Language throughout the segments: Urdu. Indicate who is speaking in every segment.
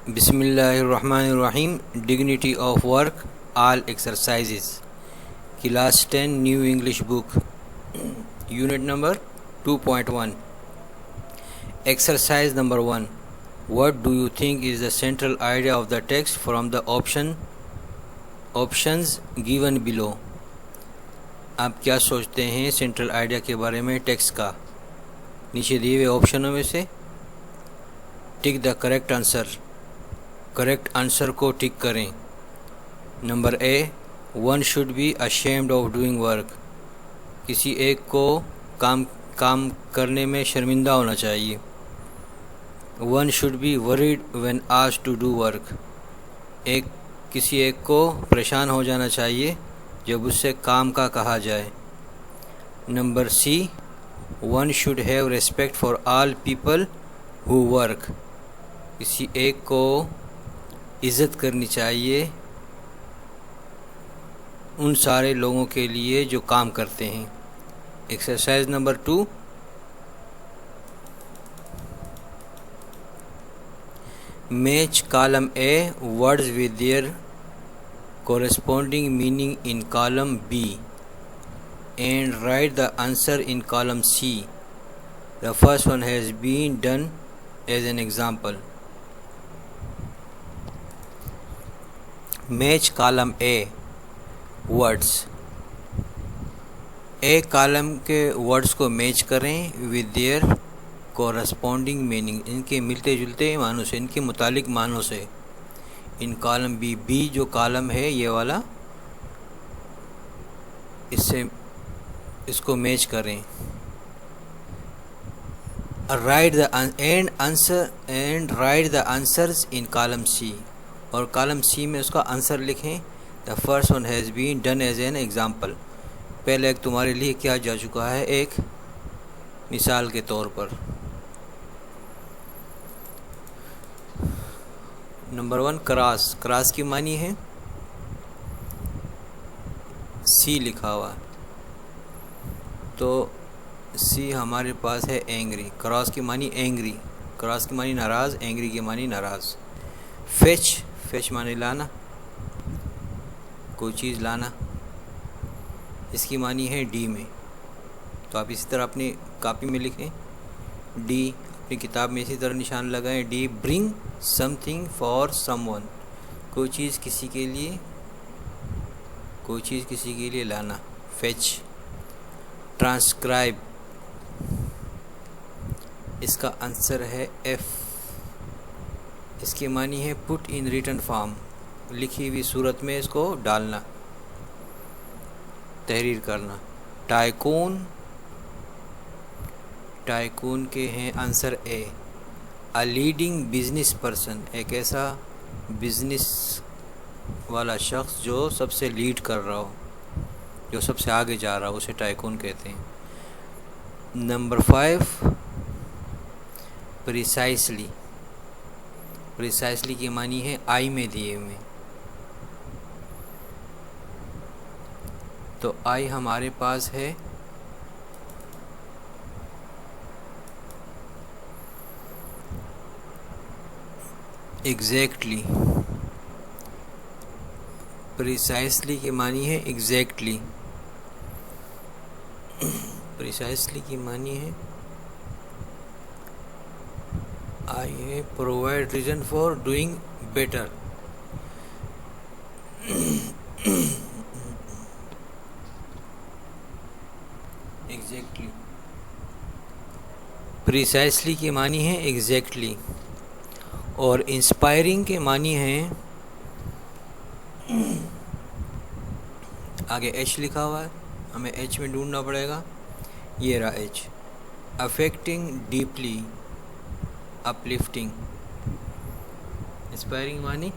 Speaker 1: Bismillahirrahmanirrahim. Dignity of work. All exercises. Class 10 New English Book. Unit number 2.1. Exercise number 1. What do you think is the central idea of the text from the options given below? آپ کیا سوچتے ہیں سینٹرل آئیڈیا کے بارے میں ٹیکسٹ کا؟ نیچے دیے ہوئے آپشنوں میں سے tick the correct answer. Correct answer کو ٹک کریں. Number A, one should be ashamed of doing work. کسی ایک کو کام کرنے میں شرمندہ ہونا چاہیے. One should be worried when asked to do work. کسی ایک کو پریشان ہو جانا چاہیے جب اس سے کام کا کہا جائے. Number C, one should have respect for all people who work. کسی ایک کو عزت کرنی چاہیے ان سارے لوگوں کے لیے جو کام کرتے ہیں. Exercise number 2. Match column A words with their corresponding meaning in column B and write the answer in column C. The first one has been done as an example. Match column A words. A column کے words کو میچ کریں with their corresponding meaning. ان کے ملتے جلتے معنوں سے، ان کے متعلق معنوں سے. ان کالم بی جو کالم ہے یہ والا، اس کو میچ کریں. write the answers in column C. اور کالم سی میں اس کا آنسر لکھیں. the first one has been done as an example. پہلے ایک تمہارے لیے کیا جا چکا ہے ایک مثال کے طور پر. نمبر 1 کراس کی معنی ہے سی لکھا ہوا، تو سی ہمارے پاس ہے اینگری. کراس کی معنی اینگری، کراس کی معنی ناراض، اینگری کی معنی ناراض. فیچ معنی لانا، کوئی چیز لانا. اس کی معنی ہے ڈی میں، تو آپ اسی طرح اپنی کاپی میں لکھیں ڈی. اپنی کتاب میں اسی طرح نشان لگائیں D. Bring some thing for some one. کوئی چیز کسی کے لیے لانا. فیچ. ٹرانسکرائب، اس کا آنسر ہے ایف. اس کی معنی ہے پٹ ان ریٹن فارم، لکھی ہوئی صورت میں اس کو ڈالنا، تحریر کرنا. ٹائکون کے ہیں answer a. A leading business person، ایک ایسا بزنس والا شخص جو سب سے لیڈ کر رہا ہو، جو سب سے آگے جا رہا ہو، اسے ٹائکون کہتے ہیں. نمبر 5 پریسائسلی کی معنی ہے آئی میں دیے ہوئے. تو آئی ہمارے پاس ہے ایگزیکٹلی. پریسائسلی کی معنی ہے ایگزیکٹلی. پریسائسلی کی معنی ہے I provide reason for doing better. Exactly. Precisely کی معنی ہے ایگزیکٹلی. اور انسپائرنگ کے معنی ہیں، آگے ایچ لکھا ہوا ہے، ہمیں ایچ میں ڈھونڈنا پڑے گا. یہ رہا H. Affecting deeply, uplifting. Inspiring معنی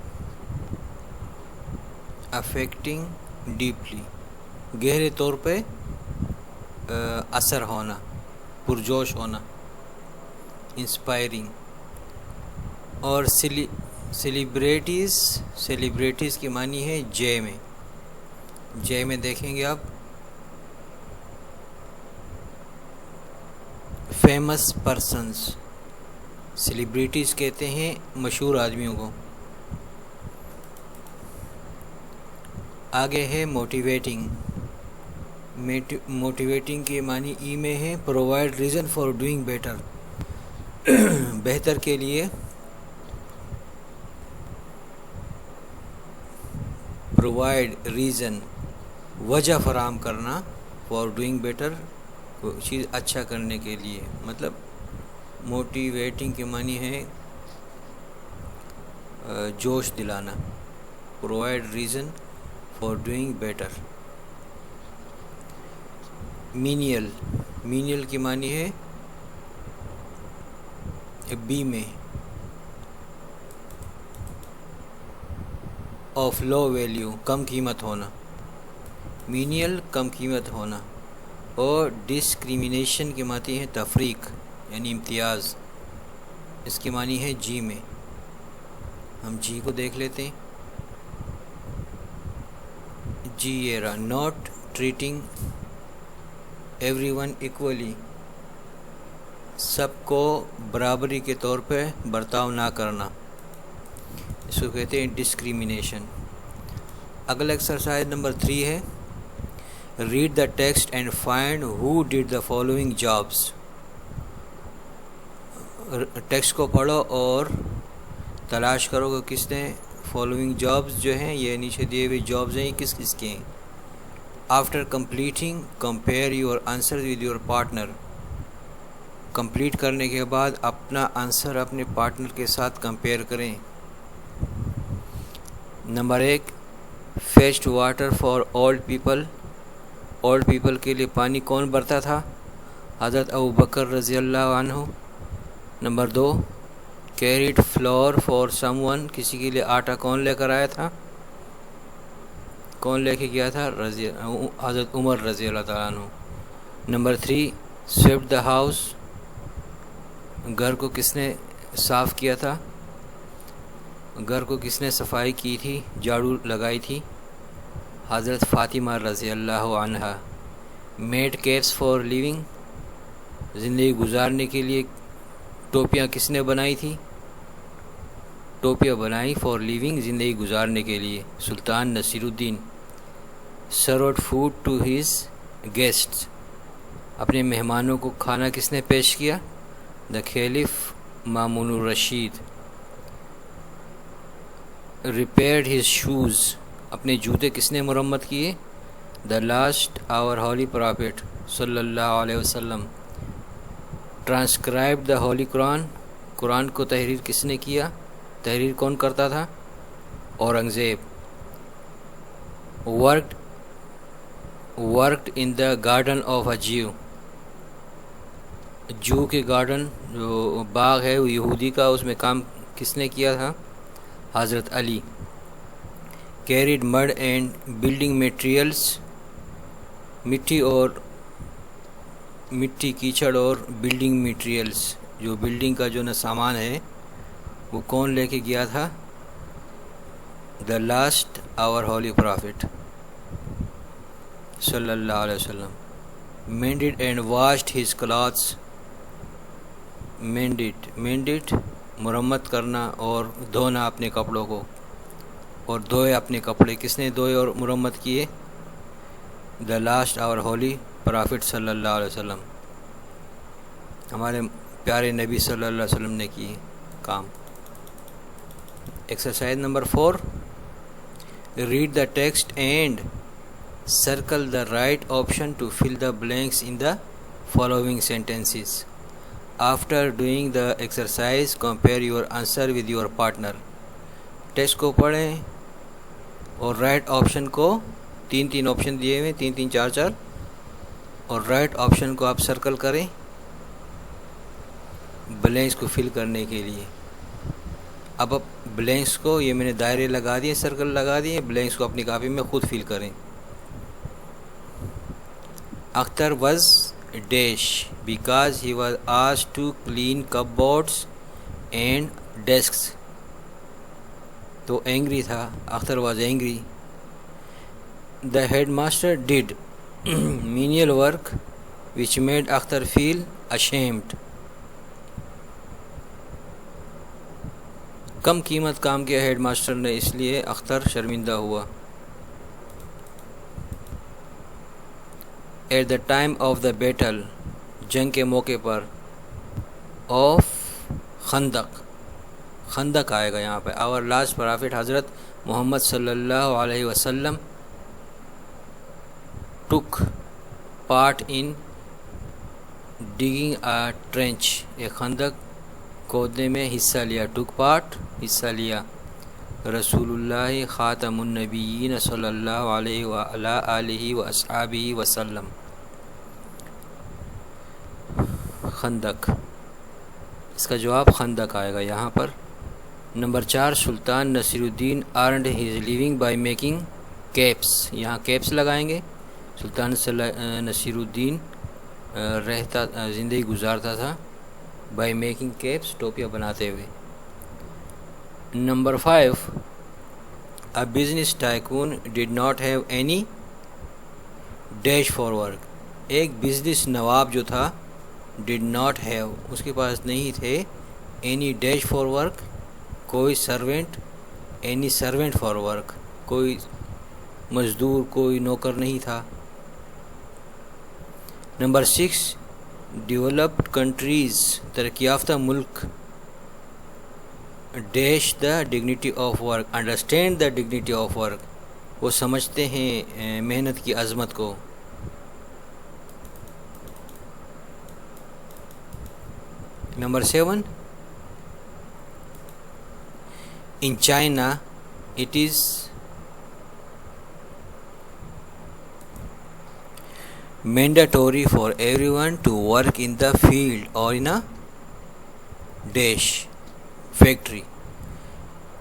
Speaker 1: افیکٹنگ ڈیپلی، گہرے طور پہ اثر ہونا، پرجوش ہونا. انسپائرنگ. اور سیلیبریٹیز کی معنی ہے جے میں دیکھیں گے آپ فیمس پرسنز. سیلیبریٹیز کہتے ہیں مشہور آدمیوں کو۔ آگے ہے موٹیویٹنگ۔ موٹیویٹنگ کے معنی ای میں ہے provide reason for doing better, بہتر کے لیے پرووائڈ ریزن، وجہ فراہم کرنا، فار ڈوئنگ بیٹر، کوئی چیز اچھا کرنے کے لیے، مطلب موٹیویٹنگ کے معنی ہے جوش دلانا، provide reason for doing better. Menial, menial کی معنی ہے بی میں آف لو ویلیو، کم قیمت ہونا، مینیل کم قیمت ہونا۔ اور ڈسکریمنیشن کے معنی ہے تفریق یعنی امتیاز، اس کے معنی ہے جی میں۔ ہم جی کو دیکھ لیتے ہیں۔ جی یہ رہا، not treating every one equally, سب کو برابری کے طور پہ برتاؤ نہ کرنا، اس کو کہتے ہیں ڈسکریمنیشن۔ اگلا ایکسرسائز نمبر 3 ہے red the text and find who did the following jobs. Text کو پڑھو اور تلاش کرو کہ کس نے فالوئنگ جابس جو ہیں، یہ نیچے دیے ہوئے جابس ہیں، یہ کس کس کے ہیں۔ After completing compare your answer with your partner, complete کرنے کے بعد اپنا آنسر اپنے پارٹنر کے ساتھ کمپیئر کریں۔ Number 1 fetched water for old people, old people کے لیے پانی کون بھرتا تھا؟ حضرت ابوبکر رضی اللہ عنہ۔ Number 2 carried flour for someone, کسی کے لیے آٹا کون لے کر آیا تھا؟ کون لے کے گیا تھا؟ حضرت عمر رضی اللہ تعالیٰ عنہ۔ نمبر 3 سویپڈ دا ہاؤس، گھر کو کس نے صاف کیا تھا؟ گھر کو کس نے صفائی کی تھی، جھاڑو لگائی تھی؟ حضرت فاطمہ رضی اللہ عنہا۔ میڈ کیپس فار لیونگ، زندگی گزارنے کے لیے ٹوپیاں کس نے بنائی تھی؟ ٹوپیاں بنائی فار لیونگ، زندگی گزارنے کے لیے، Sultan Nasiruddin. Served food to his guests, اپنے مہمانوں کو کھانا کس نے پیش کیا؟ The caliph Mamun al Rashid. Repaired his shoes, اپنے جوتے کس نے مرمت کیے؟ The last our holy prophet صلی اللہ علیہ وسلم۔ ٹرانسکرائب دا ہولی قرآن، قرآن کو تحریر کس نے کیا؟ تحریر کون کرتا تھا؟ Aurangzeb. Worked in the garden of a Jew, جو کے گارڈن جو باغ ہے وہ یہودی کا، اس میں کام کس نے کیا تھا؟ حضرت Ali. Carried mud and building materials, مٹی کیچڑ اور بلڈنگ میٹیریلز، جو بلڈنگ کا جو نا سامان ہے وہ کون لے کے گیا تھا؟ The last our holy prophet صلی اللہ علیہ وسلم۔ Mended and washed his clothes, mended مرمت کرنا اور دھونا اپنے کپڑوں کو، اور دھوئے اپنے کپڑے، کس نے دھوئے اور مرمت کیے؟ The last our holy prophet صلی اللہ علیہ وسلم، ہمارے پیارے نبی صلی اللہ علیہ وسلم نے کی کام۔ Exercise number 4 read the text and circle the right option to fill the blanks in the following sentences. After doing the exercise compare your answer with your partner, text کو پڑھیں اور رائٹ آپشن کو، 3 آپشن دیے ہوئے، 3 4 اور رائٹ آپشن کو آپ سرکل کریں بلینکس کو فل کرنے کے لیے۔ اب بلینکس کو، یہ میں نے دائرے لگا دیے، سرکل لگا دیے، بلینکس کو اپنی کاپی میں خود فل کریں۔ Akhtar was dash because he was asked to clean cupboards and desks, تو اینگری تھا، Akhtar was angry. The headmaster did menial work which made Akhtar feel ashamed. کم قیمت کام کیا ہیڈ ماسٹر نے، اس لیے اختر شرمندہ ہوا۔ At the time of the battle, جنگ کے موقع پر، آف خندق، خندق آئے گا یہاں پہ۔ آور لاسٹ پرافٹ حضرت محمد صلی اللہ علیہ وسلم ٹک پارٹ ان ڈگنگ اے ٹرینچ، ایک خندق کھودنے میں حصہ لیا۔ ٹک پارٹ، حصہ لیا۔ رسول اللہ خاتم النبیین صلی اللہ علیہ وآلہ آلہ واصحابہ وسلم۔ خندق، اس کا جواب خندق آئے گا یہاں پر۔ Number 4، Sultan Nasiruddin earned his living by making caps, یہاں کیپس لگائیں گے۔ سلطان نصیر الدین رہتا زندگی گزارتا تھا بائی میکنگ کیپس، ٹوپیاں بناتے ہوئے۔ Number 5، a business tycoon did not have any dash for work, ایک بزنس نواب جو تھا، ڈڈ ناٹ ہیو، اس کے پاس نہیں تھے، اینی ڈیش فار ورک، کوئی servant, any servant for work, کوئی مزدور، کوئی نوکر نہیں تھا۔ نمبر 6، ڈیولپڈ کنٹریز، ترقی یافتہ ملک، dash the dignity of work, understand the dignity of work, وہ سمجھتے ہیں محنت کی عظمت کو۔ Number 7، in China it is mandatory for everyone to work in the field or in a dash factory،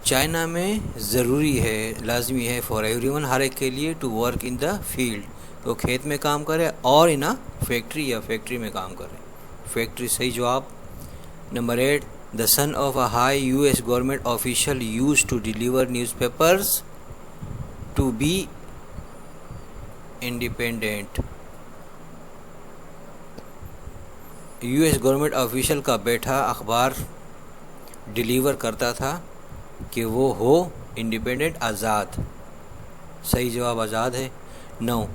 Speaker 1: China میں ضروری ہے، لازمی ہے، فار ایوری ون، ہر ایک کے لیے، to work in the field, وہ کھیت میں کام کرے، اور ان اے فیکٹری، یا فیکٹری میں کام کرے۔ فیکٹری صحیح جواب۔ Number 8، the son of a high US government official used to deliver newspapers to be independent، US government official کا بیٹا اخبار ڈیلیور کرتا تھا کہ وہ ہو انڈیپینڈنٹ، آزاد۔ صحیح جواب آزاد ہے۔ 9،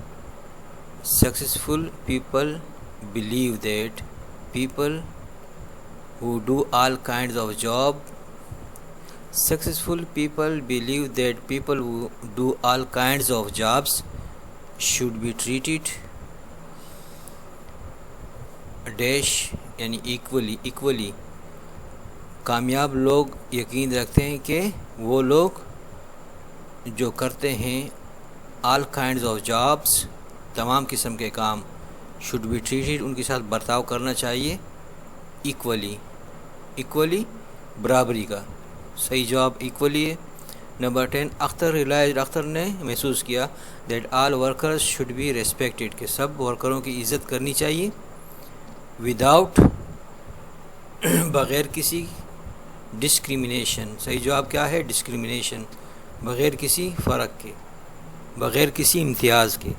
Speaker 1: successful people believe that people who do all kinds of job، successful people believe that people who do all kinds of jobs should be treated dash، یعنی equally، کامیاب لوگ یقین رکھتے ہیں کہ وہ لوگ جو کرتے ہیں all kinds of jobs، تمام قسم کے کام، should be treated، ان کے ساتھ برتاؤ کرنا چاہیے، equally، برابری کا۔ صحیح جواب ایکولی ہے۔ نمبر 10، اختر ریلائزڈ، اختر نے محسوس کیا، that all workers should be respected, کہ سب ورکروں کی عزت کرنی چاہیے، وداؤٹ، بغیر کسی ڈسکریمنیشن۔ صحیح جواب کیا ہے؟ ڈسکریمنیشن، بغیر کسی فرق کے، بغیر کسی امتیاز کے۔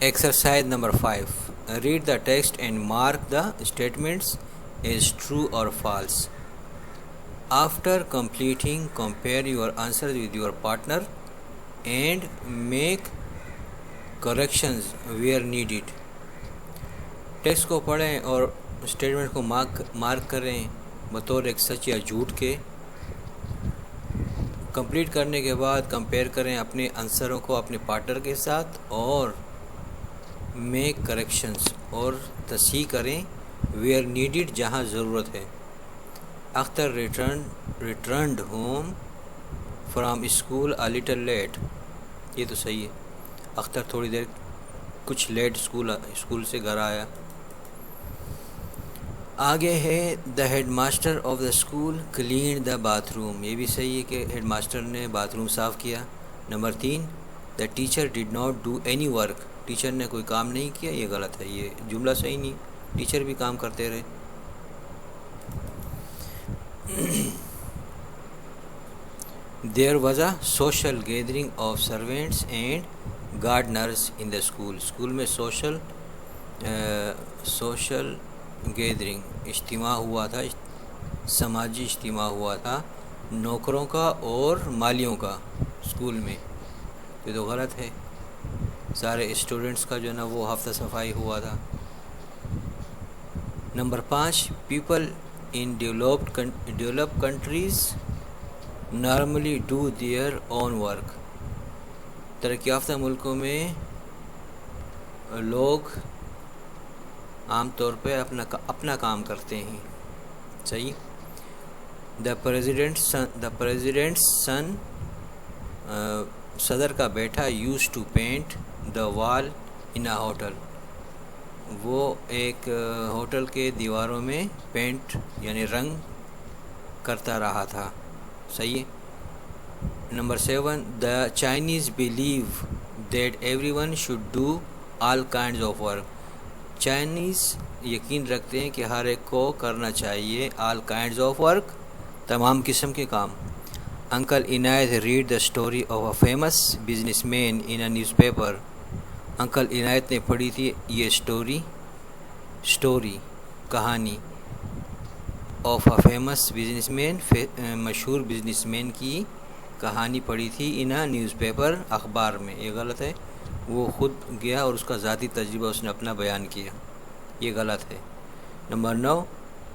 Speaker 1: Exercise number 5، read the text and mark the statements as true اور false. After completing compare your answer with your partner and make corrections where needed. Text کو پڑھیں اور اسٹیٹمنٹ کو مارک کریں بطور ایک سچ یا جھوٹ کے۔ کمپلیٹ کرنے کے بعد کمپیئر کریں اپنے آنسروں کو اپنے پارٹنر کے ساتھ، اور میک کریکشنز، اور تصحیح کریں، ویئر نیڈیڈ، جہاں ضرورت ہے۔ Akhtar returned home from school a little late, یہ تو صحیح ہے، اختر تھوڑی دیر کچھ لیٹ اسکول سے گھر آیا۔ آگے ہے the headmaster of the school clean the bathroom, یہ بھی صحیح ہے کہ ہیڈ ماسٹر نے باتھ روم صاف کیا۔ Number 3، the teacher did not do any work, teacher نے کوئی کام نہیں کیا، یہ غلط ہے، یہ جملہ صحیح نہیں، ٹیچر بھی کام کرتے رہے۔ There was a social gathering of servants and gardeners in the school. School میں سوشل گیدرنگ اجتماع ہوا تھا، سماجی اجتماع ہوا تھا نوکروں کا اور مالیوں کا اسکول میں. یہ تو غلط ہے، سارے اسٹوڈنٹس کا جو ہے نا وہ ہفتہ صفائی ہوا تھا. Number 5، people in develop countries normally do their own work. ترقی یافتہ ملکوں میں لوگ عام طور پہ اپنا کام کرتے ہیں. صحیح. دا پریزیڈنٹس سن، صدر کا بیٹا یوز ٹو پینٹ دا وال ان اے ہوٹل. وہ ایک ہوٹل کے دیواروں میں پینٹ یعنی رنگ کرتا رہا تھا. صحیح. Number 7، the Chinese believe that every one should do all kinds of work. Chinese یقین رکھتے ہیں کہ ہر ایک کو کرنا چاہیے آل کائنڈز آف ورک، تمام قسم کے کام. Uncle Inayat read the story of a famous business man in a news paper. Uncle عنایت نے پڑھی تھی یہ اسٹوری کہانی of a famous business man, مشہور بزنس مین کی کہانی پڑھی تھی ان اے نیوز پیپر، اخبار میں. یہ غلط ہے، وہ خود گیا اور اس کا ذاتی تجربہ اس نے اپنا بیان کیا. یہ غلط ہے. Number 9،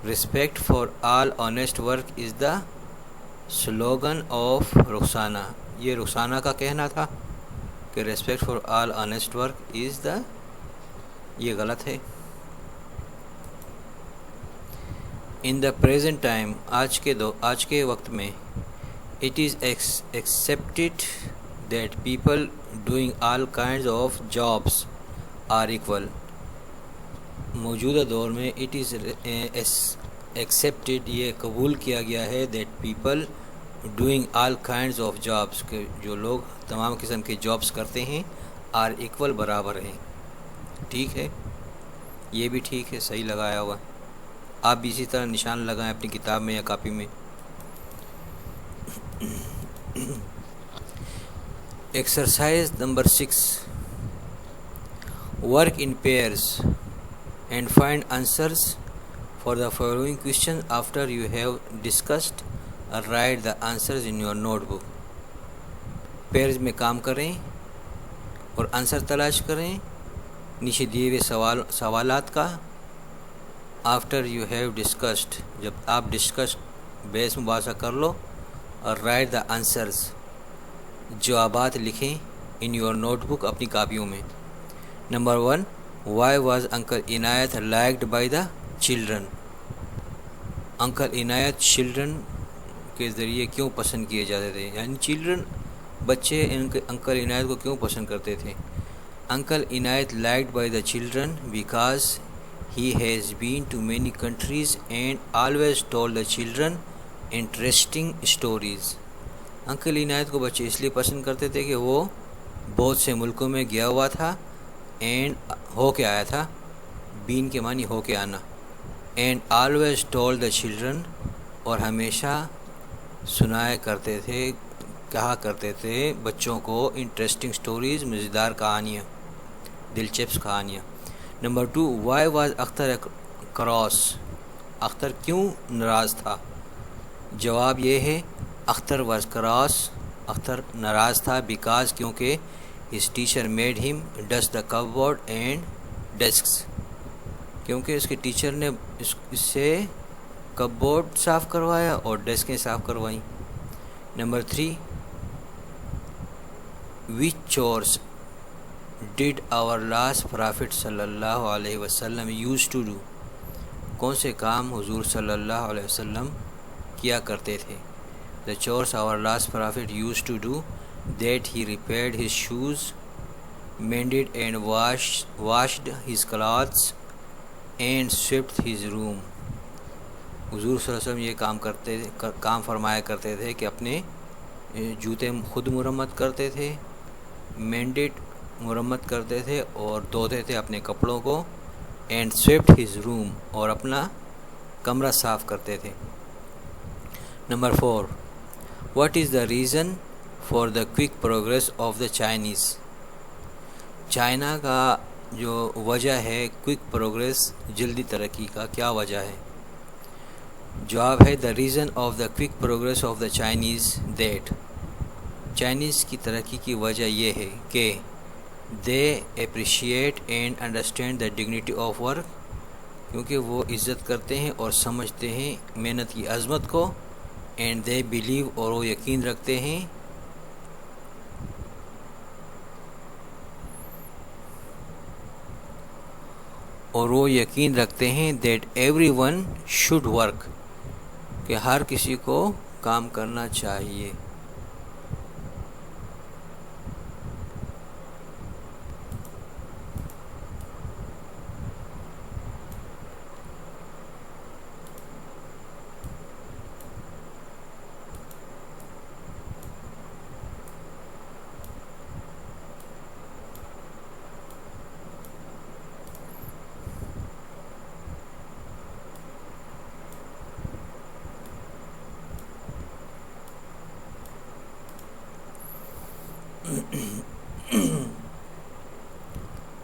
Speaker 1: respect for all honest work is the slogan of Rukhsana. یہ رخسانہ کا کہنا تھا کہ respect for all honest work is the, یہ غلط ہے. ان دا پریزنٹ ٹائم، آج کے وقت میں، it is accepted that people doing all kinds of jobs are equal. موجودہ دور میں it is accepted، یہ قبول کیا گیا ہے that people doing all kinds of jobs، کہ جو لوگ تمام قسم کے جابس کرتے ہیں are equal، برابر ہیں. ٹھیک ہے، یہ بھی ٹھیک ہے، صحیح لگایا ہوا. آپ بھی اسی طرح نشان لگائیں اپنی کتاب میں یا کاپی میں. Exercise number 6، work in pairs and find answers for the following question after you have discussed, write the answers in your notebook. Pairs میں کام کریں اور آنسر تلاش کریں نیچے دیے ہوئے سوالات کا. آفٹر یو ہیو ڈسکسڈ، جب آپ ڈسکس بحث مباحثہ کر لو، اور رائٹ دا آنسرز، جوابات لکھیں ان یور نوٹ بک، اپنی کاپیوں میں. Number 1، Y was uncle Inayat liked by the children. Uncle Inayat children کے ذریعے کیوں پسند کیے جاتے تھے، یعنی بچے انکل عنایت کو کیوں پسند کرتے تھے. Uncle Inayat liked by the children because he has been to many countries and always told the children interesting stories. Uncle عنایت کو بچے اس لیے پسند کرتے تھے کہ وہ بہت سے ملکوں میں گیا ہوا تھا، اینڈ ہو کے آیا تھا، بین کے معنی ہو کے آنا، and always told the children، اور ہمیشہ سنایا کرتے تھے، کہا کرتے تھے بچوں کو انٹرسٹنگ سٹوریز، مزیدار کہانیاں، دلچسپ کہانیاں. Number 2، Y was Akhtar cross. Akhtar کیوں ناراض تھا؟ جواب یہ ہے اختر واز کراس، اختر ناراض تھا بیکاز، کیونکہ his teacher made him dust the cupboard and desks, کیونکہ اس کے ٹیچر نے اس سے کپ بورڈ صاف کروایا اور ڈیسکیں صاف کروائیں. Number 3، which chores did our last prophet صلی اللہ علیہ وسلم یوز ٹو ڈو. کون سے کام حضور صلی اللہ علیہ وسلم کیا کرتے تھے. The chores our last prophet used to do that he repaired his shoes, mended and washed his clothes and swept his room. حضور صلی اللہ علیہ وسلم یہ کام فرمایا کرتے تھے کہ اپنے جوتے خود مرمت کرتے تھے، مینڈیڈ مرمت کرتے تھے اور دھوتے تھے اپنے کپڑوں کو، اینڈ سویپڈ ہز روم، اور اپنا کمرہ صاف کرتے تھے. Number 4، what is the reason for the quick progress of the Chinese. China کا جو وجہ ہے کوئک پروگریس جلدی ترقی کا کیا وجہ ہے؟ جواب ہے the reason of the quick progress of the Chinese that, Chinese کی ترقی کی وجہ یہ ہے کہ they appreciate and understand the dignity of work, کیونکہ وہ عزت کرتے ہیں اور سمجھتے ہیں محنت کی عظمت کو، اینڈ دے بلیو اور وہ یقین رکھتے ہیں that every one should work, کہ ہر کسی کو کام کرنا چاہیے۔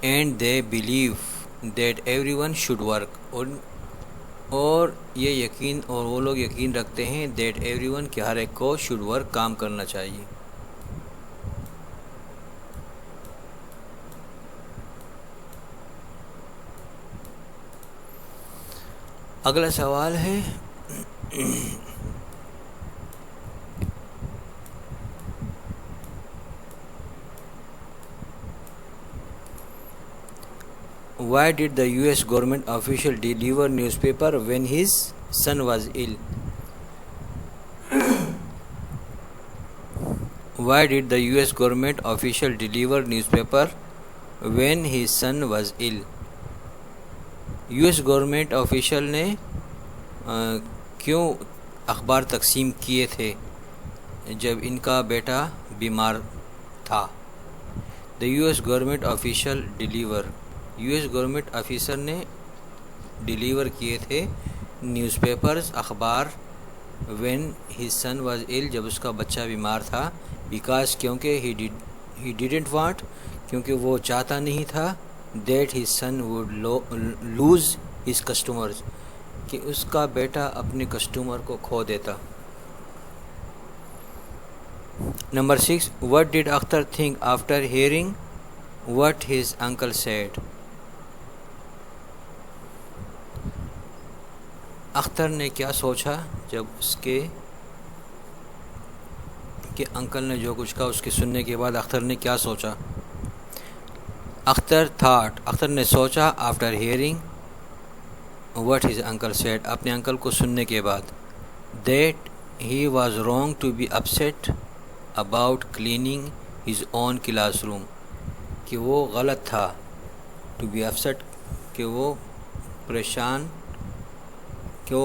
Speaker 1: And they believe that every one should work, اور یہ یقین اور وہ لوگ یقین رکھتے ہیں دیٹ ایوری ون کہ ہر ایک کو شوڈ ورک کام کرنا چاہیے۔ اگلا سوال ہے Why did the US government official deliver newspaper when his son was ill? Why did the US government official deliver newspaper when his son was ill? US government official نے کیوں اخبار تقسیم کیے تھے جب ان کا بیٹا بیمار تھا؟ دا US government official deliver, US government officer نے ڈیلیور کیے تھے نیوز پیپرز اخبار when his son was L, جب اس کا بچہ بیمار تھا، بیکاز کیونکہ ہی ڈیڈنٹ وانٹ، کیونکہ وہ چاہتا نہیں تھا that his son would lose his customers, کہ اس کا بیٹا اپنے کسٹمر کو کھو دیتا۔ Number 6، what did Akhtar think after hearing what his uncle said؟ Akhtar نے کیا سوچا جب اس کے کہ انکل نے جو کچھ کہا اس کے سننے کے بعد اختر نے کیا سوچا؟ اختر نے سوچا after hearing what his uncle said, اپنے انکل کو سننے کے بعد، that he was wrong to be upset about cleaning his own classroom, کہ وہ غلط تھا، ٹو بی اپسیٹ کہ وہ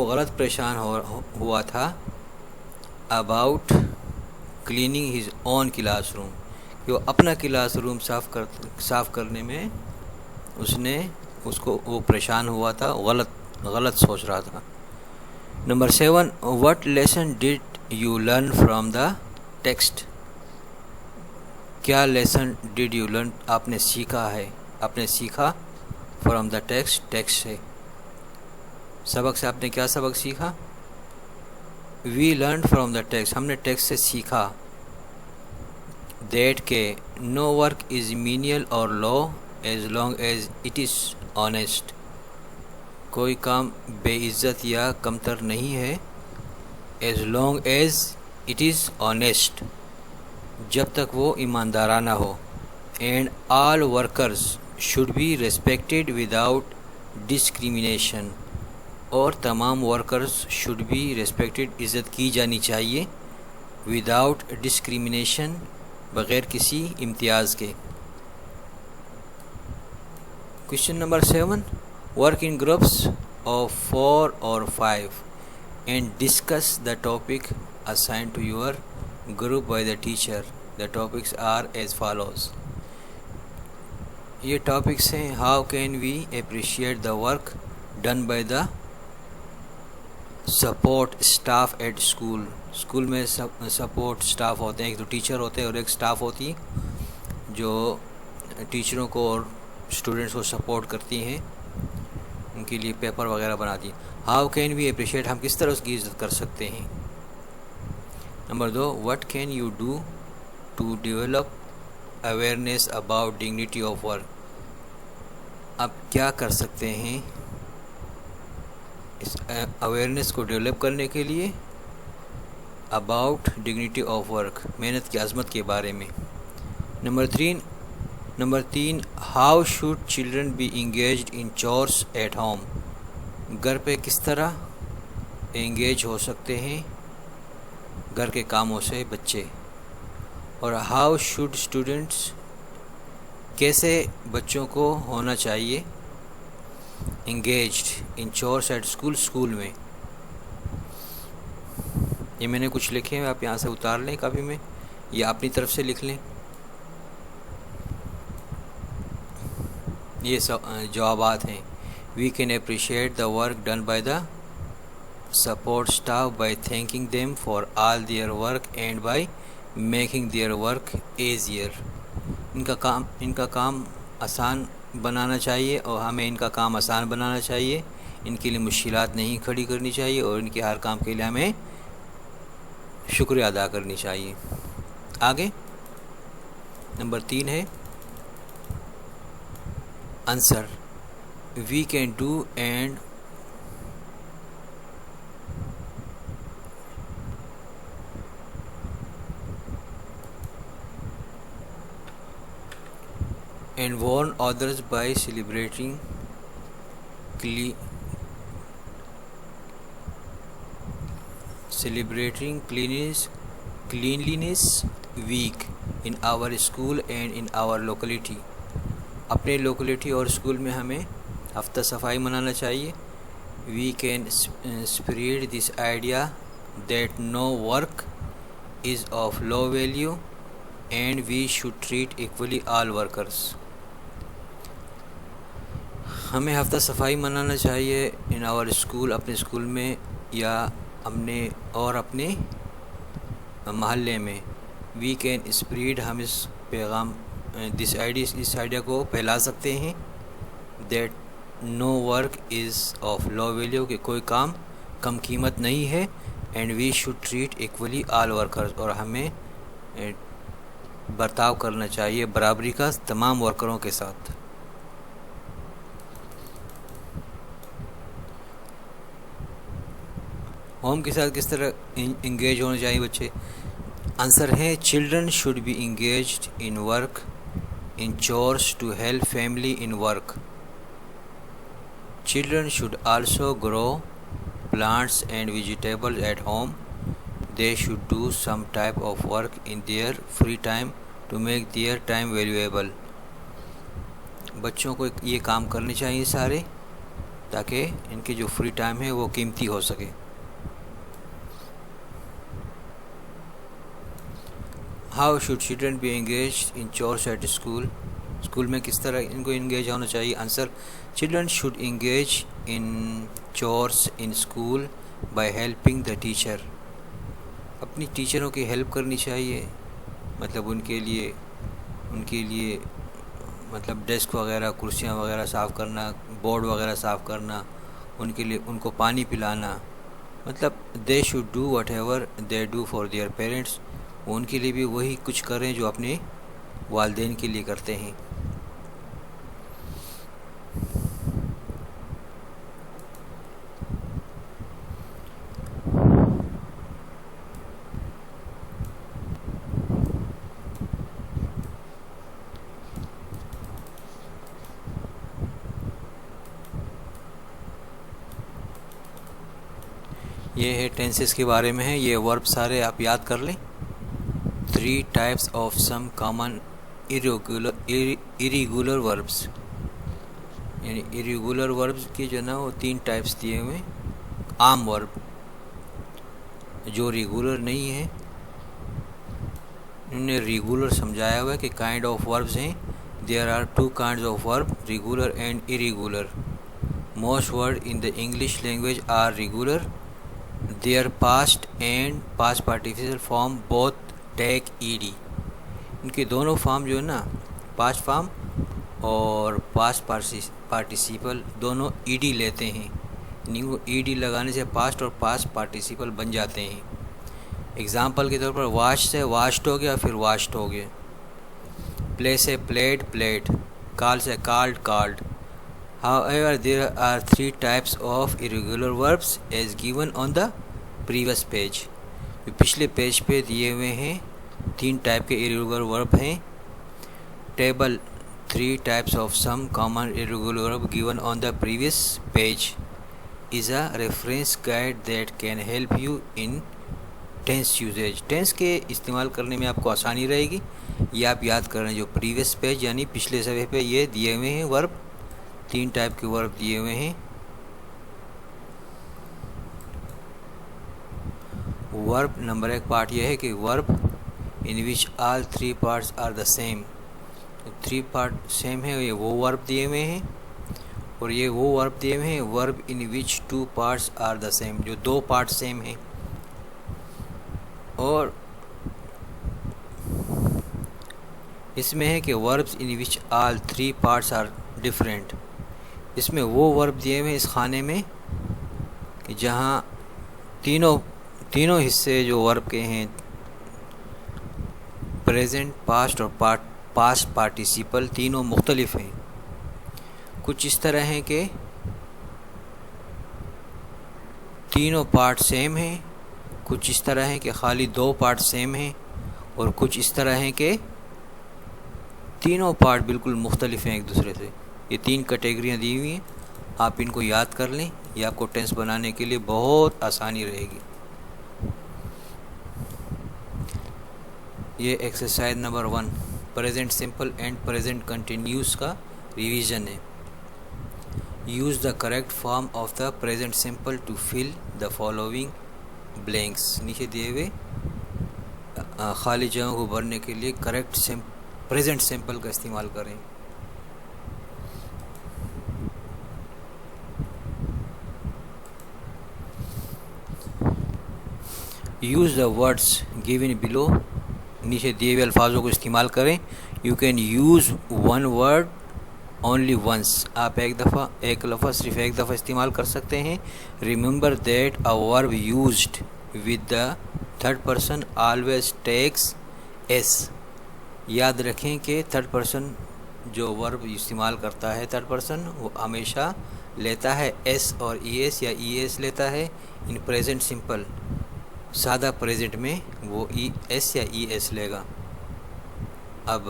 Speaker 1: غلط پریشان ہوا تھا، about cleaning his own classroom, کہ وہ اپنا کلاس روم صاف کرنے میں وہ پریشان ہوا تھا، غلط سوچ رہا تھا۔ Number 7، what lesson did you learn from the text؟ کیا لیسن ڈیڈ یو لرن آپ نے سیکھا فرام دا ٹیکسٹ سے، سبق سے آپ نے کیا سبق سیکھا؟ We learn from the text, ہم نے ٹیکسٹ سے سیکھا دیٹ کہ نو ورک از مینیل اور low as long as it is honest, کوئی کام بے عزت یا کمتر نہیں ہے، as long as it is honest, جب تک وہ ایماندارانہ ہو، and all workers should be respected without discrimination, اور تمام ورکرز شوڈ بی ریسپیکٹڈ، عزت کی جانی چاہیے، وداؤٹ ڈسکریمنیشن، بغیر کسی امتیاز کے۔ Question number 7، work in groups of 4 اور 5 and discuss the topic assigned to your group by the teacher, the topics are as follows. یہ ٹاپکس ہیں، how can we appreciate the work done by the support staff at school میں سپورٹ اسٹاف ہوتے ہیں، ایک تو ٹیچر ہوتے ہیں اور ایک اسٹاف ہوتی ہے جو ٹیچروں کو اور اسٹوڈنٹس کو سپورٹ کرتی ہیں، ان کے لیے پیپر وغیرہ بناتی ہیں۔ ہاؤ کین وی اپریشیٹ، ہم کس طرح اس کی عزت کر سکتے ہیں۔ Number 2، what can you do to develop awareness about dignity of work, آپ کیا کر سکتے ہیں اس اویئرنیس کو ڈیولپ کرنے کے لیے اباؤٹ ڈگنیٹی آف ورک، محنت کی عظمت کے بارے میں۔ Number 3، how should children be engaged in chores at home, گھر پہ کس طرح انگیج ہو سکتے ہیں گھر کے کاموں سے بچے۔ اور ہاؤ شوڈ اسٹوڈنٹس، کیسے بچوں کو ہونا چاہیے engaged in chores at school میں۔ یہ میں نے کچھ لکھے ہیں، آپ یہاں سے اتار لیں کاپی میں یا اپنی طرف سے لکھ لیں۔ یہ جوابات ہیں۔ We can appreciate the work done by the support staff by thanking them for all their work and by making their work easier, ان کا کام آسان بنانا چاہیے اور ہمیں ان کا کام آسان بنانا چاہیے، ان کے لیے مشکلات نہیں کھڑی کرنی چاہیے اور ان کے ہر کام کے لیے ہمیں شکریہ ادا کرنی چاہیے۔ آگے نمبر 3 ہے answer, we can do and warn others by celebrating cleanliness week in our school and in our locality، اپنے لوکیلٹی اور اسکول میں ہمیں ہفتہ صفائی منانا چاہیے۔ We can spread this idea that no work is of low value and we should treat equally all workers، ہمیں ہفتہ صفائی منانا چاہیے ان آور اسکول، اپنے اسکول میں یا اپنے محلے میں۔ وی کین اسپریڈ، ہم اس پیغام اس آئیڈیا کو پھیلا سکتے ہیں that no work is of low value, کہ کوئی کام کم قیمت نہیں ہے، and we should treat equally all workers, اور ہمیں برتاؤ کرنا چاہیے برابری کا تمام ورکروں کے ساتھ۔ ہوم کے ساتھ کس طرح انگیج ہونا چاہیے بچے۔ آنسر ہے children should be engaged in work in chores to help family in work. Children should also grow plants and vegetables at home. They should do some type of work in their free time to make their time valuable. بچوں کو یہ کام کرنے چاہیے سارے، تاکہ ان کے جو فری ٹائم ہے وہ قیمتی ہو سکے۔ How should children be engaged in chores at school؟ School میں کس طرح ان کو انگیج ہونا چاہیے۔ Answer, children should engage in chores in school by helping the teacher, اپنی ٹیچروں کی ہیلپ کرنی چاہیے، مطلب ان کے لیے مطلب ڈیسک وغیرہ، کرسیاں وغیرہ صاف کرنا، بورڈ وغیرہ صاف کرنا، ان کے لیے ان کو پانی پلانا، مطلب they should do whatever they do for their parents, وہ ان کے لیے بھی وہی کچھ کریں جو اپنے والدین کے لیے کرتے ہیں۔ یہ ہے ٹینسز کے بارے میں ہے، یہ ورب سارے آپ یاد کر لیں۔ 3 types of some common irregular verbs، یعنی irregular verbs کی جو نا وہ 3 ٹائپس دیے ہوئے۔ عام ورب جو ریگولر نہیں ہے، انہوں نے ریگولر سمجھایا ہوا ہے کہ کائنڈ آف وربز ہیں۔ There are 2 kinds of verb, regular and irregular. Most words in the English language are regular. Their past and past participle form both take ed. ان کے دونوں فارم جو ہے نا، پاسٹ فارم اور پاسٹ پارٹیسیپل دونوں ای ڈی لیتے ہیں، نیو ای ڈی لگانے سے پاسٹ اور پاسٹ پارٹیسیپل بن جاتے ہیں۔ اگزامپل کے طور پر واش سے واشڈ ہو گیا، پھر واشڈ ہو گیا۔ پلے سے پلیڈ پلیڈ، کال سے called called. However, there are 3 types of irregular verbs as given on the previous page. جو پچھلے پیج پہ دیے ہوئے ہیں 3 ٹائپ کے irregular verb ہیں۔ Table 3 types of some common irregular verb given on the previous page is a reference guide that can help you in tense usage. Tense کے استعمال کرنے میں آپ کو آسانی رہے گی۔ یہ آپ یاد کر رہے ہیں جو پریویس پیج یعنی پچھلے صفحے پہ یہ دیے ہوئے ہیں ورب، 3 ٹائپ کے ورب دیے ہوئے ہیں۔ ورب نمبر 1 پارٹ یہ ہے کہ verb in which all 3 parts are the same, 3 part same ہے، یہ وہ ورب دیے ہوئے ہیں، اور یہ وہ ورب دیے ہوئے ہیں ورب in which 2 parts are the same, جو 2 پارٹ سیم ہیں۔ اور اس میں ہے کہ verbs in which all 3 parts are different, اس میں وہ ورب دیے ہوئے اس خانے میں کہ جہاں تینوں حصے جو ورب کے ہیں پریزنٹ، پاسٹ اور پاسٹ پارٹیسیپل تینوں مختلف ہیں۔ کچھ اس طرح ہیں کہ تینوں پارٹ سیم ہیں، کچھ اس طرح ہیں کہ خالی 2 پارٹ سیم ہیں، اور کچھ اس طرح ہیں کہ تینوں پارٹ بالکل مختلف ہیں ایک دوسرے سے۔ یہ 3 کیٹیگریاں دی ہوئی ہیں، آپ ان کو یاد کر لیں، یہ آپ کو ٹینس بنانے کے لیے بہت آسانی رہے گی۔ یہ exercise number 1 present simple and present continuous کا ریویژن ہے۔ Use the correct form of the present simple to fill the following blanks. نیچے دیے ہوئے خالی جگہوں کو بھرنے کے لیے کریکٹ پریزنٹ سمپل کا استعمال کریں۔ Use the words given below, نیچے دیے ہوئے الفاظوں کو استعمال کریں۔ You can use one word only once, آپ ایک لفظ صرف ایک دفعہ استعمال کر سکتے ہیں۔ ریممبر دیٹ اے ورب used with the third person always takes S, یاد رکھیں کہ تھرڈ پرسن جو ورب استعمال کرتا ہے تھرڈ پرسن وہ ہمیشہ لیتا ہے ایس اور ای ایس یا ای ایس لیتا ہے۔ ان پریزنٹ سمپل سادہ پریزنٹ میں وہ ای ایس یا ای ایس لے گا۔ اب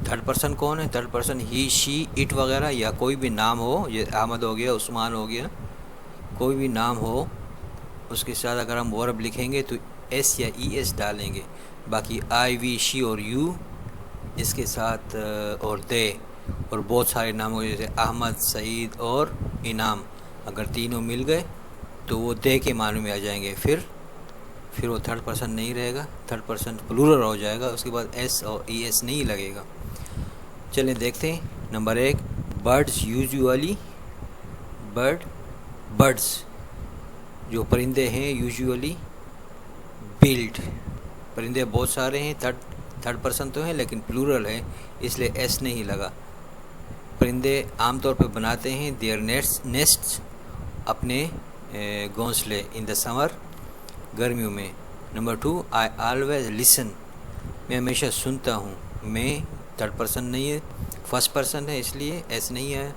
Speaker 1: تھرڈ پرسن کون ہے؟ Third person he, she, it وغیرہ، یا کوئی بھی نام ہو، یہ احمد ہو گیا، عثمان ہو گیا، کوئی بھی نام ہو اس کے ساتھ اگر ہم ورب لکھیں گے تو ایس یا ای ایس ڈالیں گے۔ باقی آئی، وی، شی اور یو اس کے ساتھ اور دے اور بہت سارے ناموں جیسے احمد، سعید اور انعام، اگر تینوں مل گئے تو وہ دے کے معنی میں آ جائیں گے۔ پھر وہ تھرڈ پرسن نہیں رہے گا، تھرڈ پرسن پلورل ہو جائے گا، اس کے بعد ایس اور ای ایس نہیں لگے گا۔ چلیں دیکھتے ہیں۔ نمبر 1 برڈز یوزولی، برڈز جو پرندے ہیں یوزولی بلڈ، پرندے بہت سارے ہیں، تھرڈ پرسن تو ہیں لیکن پلورل ہے اس لیے ایس نہیں لگا۔ پرندے عام طور پہ بناتے ہیں دیئر نیسٹس، اپنے گھونسلے، ان دا سمر، گرمیوں میں۔ نمبر 2 آئی آلویز لسن، میں ہمیشہ سنتا ہوں، میں تھرڈ پرسن نہیں ہے، فرسٹ پرسن ہے اس لیے ایس نہیں ہے۔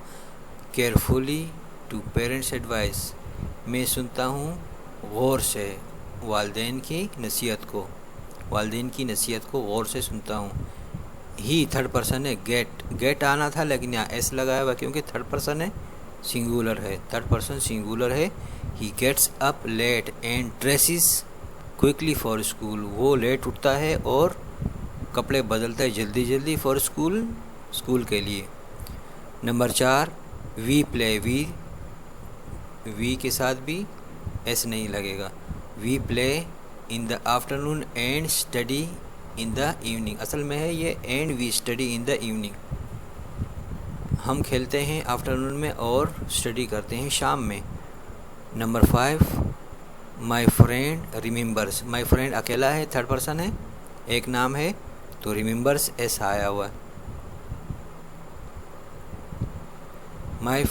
Speaker 1: کیئرفلی ٹو پیرنٹس ایڈوائس، میں سنتا ہوں غور سے والدین کی نصیحت کو غور سے سنتا ہوں۔ ہی تھرڈ پرسن ہے، گیٹ آنا تھا لیکن یہاں ایس لگایا ہوا کیونکہ تھرڈ پرسن ہے، سنگولر ہے، تھرڈ پرسن سنگولر ہے۔ He gets up late and dresses quickly for school, وہ لیٹ اٹھتا ہے اور کپڑے بدلتا ہے جلدی فار اسکول کے لیے۔ نمبر 4 وی پلے، وی کے ساتھ بھی ایس نہیں لگے گا۔ We play in the afternoon and study in the evening, اصل میں ہے یہ and we study in the evening, ہم کھیلتے ہیں آفٹرنون میں اور اسٹڈی کرتے ہیں شام میں۔ Number 5 my friend remembers, my friend اکیلا ہے، تھرڈ پرسن ہے، ایک نام ہے تو ریممبرس ایس آیا ہوا ہے۔ مائی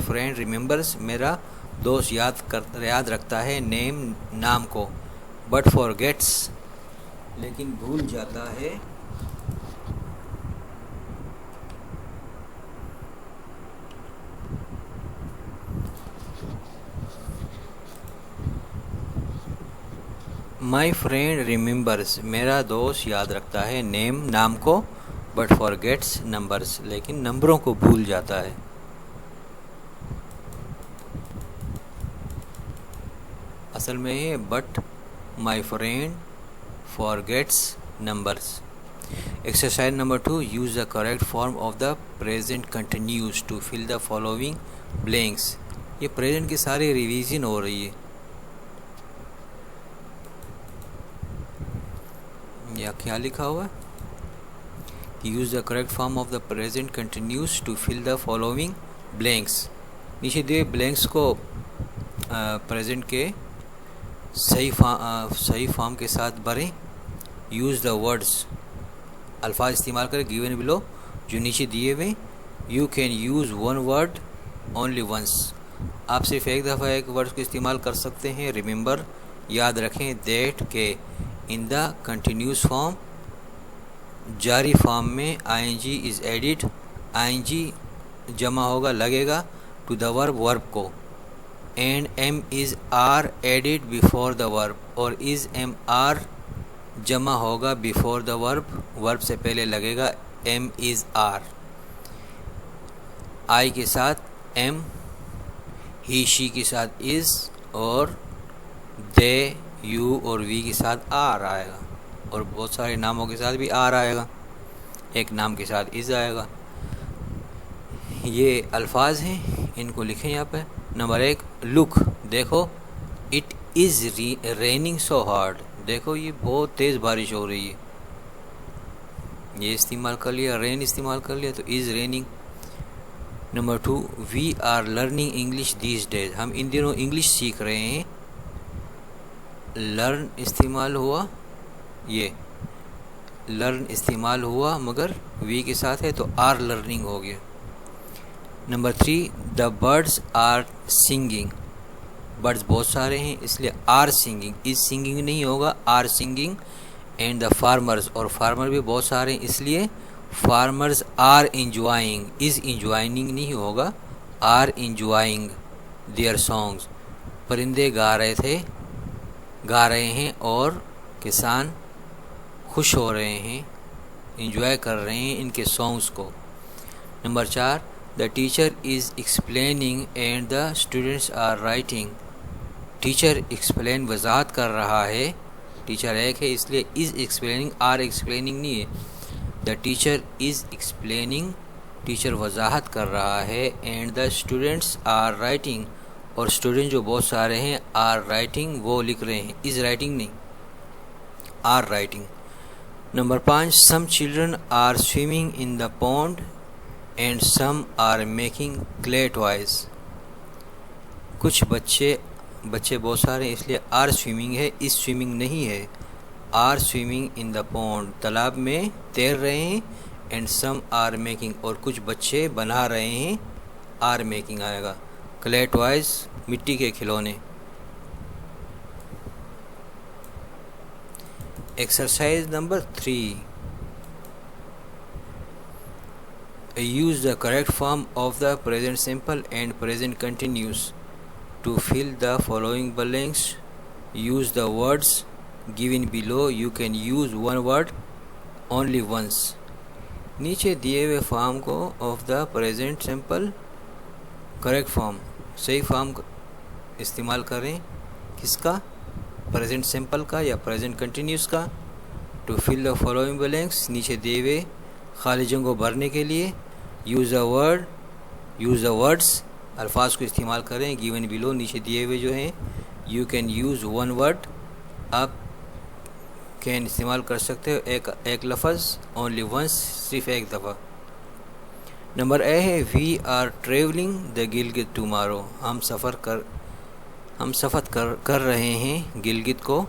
Speaker 1: فرینڈ ریممبرس، میرا دوست یاد رکھتا ہے، نیم نام کو، بٹ فارگیٹس لیکن بھول جاتا ہے. مائی فرینڈ ریممبرس، میرا دوست یاد رکھتا ہے، نیم نام کو، بٹ فارگیٹس نمبرس لیکن نمبروں کو بھول جاتا ہے. اصل میں یہ but my friend forgets numbers. Exercise number 2، use the correct form of the present continuous to fill the following blanks. یہ پریزنٹ کی ساری ریویژن ہو رہی ہے. یا کیا لکھا ہوا ہے؟ Use the correct form of the present continuous to fill the following blanks. نیچے دیے بلینکس کو پریزنٹ کے صحیح فارم کے ساتھ بھریں. یوز دا ورڈس، الفاظ استعمال کریں گیون بلو جو نیچے دیے ہوئے. You can use one word only once, آپ صرف ایک دفعہ ایک ورڈ کو استعمال کر سکتے ہیں. ریممبر، یاد رکھیں. دیٹ، کہ ان دا کنٹینیوس فارم، جاری فارم میں I N G is added, I N G جمع ہوگا لگے گا ٹو دا ورب کو. And am is are added before the verb, اور از ایم آر جمع ہوگا بیفور دا ورب سے پہلے لگے گا ایم از آر. آئی کے ساتھ ایم، ہی شی کے ساتھ از، اور دے یو اور وی کے ساتھ آر آئے گا. اور بہت سارے ناموں کے ساتھ بھی آر آئے گا، ایک نام کے ساتھ از آئے گا. یہ الفاظ ہیں، ان کو لکھیں یہاں پہ. نمبر 1، لک، دیکھو. It is raining so hard, دیکھو یہ بہت تیز بارش ہو رہی ہے. یہ استعمال کر لیا، رین استعمال کر لیا تو is raining. Number 2، we are learning English these days, ہم ان دنوں انگلش سیکھ رہے ہیں. لرن استعمال ہوا، یہ لرن استعمال ہوا مگر وی کے ساتھ ہے تو آر لرننگ ہو گیا. Number 3، the birds are singing, birds بہت سارے ہیں اس لیے آر سنگنگ، از سنگنگ نہیں ہوگا، are singing. And the farmers, اور فارمر بھی بہت سارے ہیں اس لیے farmers are enjoying, is enjoying نہیں ہوگا، آر انجوائنگ دیئر سانگز. پرندے گا رہے ہیں اور کسان خوش ہو رہے ہیں، انجوائے کر رہے ہیں ان کے سانگز کو. Number 4، the teacher is explaining and the students are writing. Teacher explain وضاحت کر رہا ہے، ٹیچر ایک ہے اس لیے از ایکسپلیننگ، آر ایکسپلیننگ نہیں ہے. The teacher is explaining, teacher وضاحت کر رہا ہے. And the students are writing, اور اسٹوڈنٹ جو بہت سارے ہیں آر رائٹنگ، وہ لکھ رہے ہیں، از رائٹنگ نہیں، are writing. Number 5، some children are swimming in the pond and some are making clay toys. کچھ بچے بہت سارے اس لیے آر سوئمنگ ہے، اس سوئمنگ نہیں ہے. Are swimming in the pond, تالاب میں تیر رہے ہیں. اینڈ سم آر میکنگ، اور کچھ بچے بنا رہے ہیں، آر میکنگ آئے گا. کلے ٹوائز، مٹی کے کھلونے. Exercise number 3، use the correct form of the present simple and present continuous to fill the following blanks. Use the words given below. You can use one word only once. نیچے دیے ہوئے فارم کو of the present simple correct form, صحیح فارم استعمال کریں. کس کا؟ پریزنٹ سمپل کا یا پریزنٹ کنٹینیوس کا. To fill the following blanks, نیچے دیے ہوئے خالی جگہوں کو بھرنے کے لیے. یوز دا ورڈس، الفاظ کو استعمال کریں given below، نیچے دیے ہوئے جو ہیں. You can use one word, آپ کین استعمال کر سکتے ہو ایک لفظ، اونلی ونس، صرف ایک دفعہ. نمبر اے ہے we are travelling the Gilgit tomorrow, ہم سفر کر رہے ہیں گلگت کو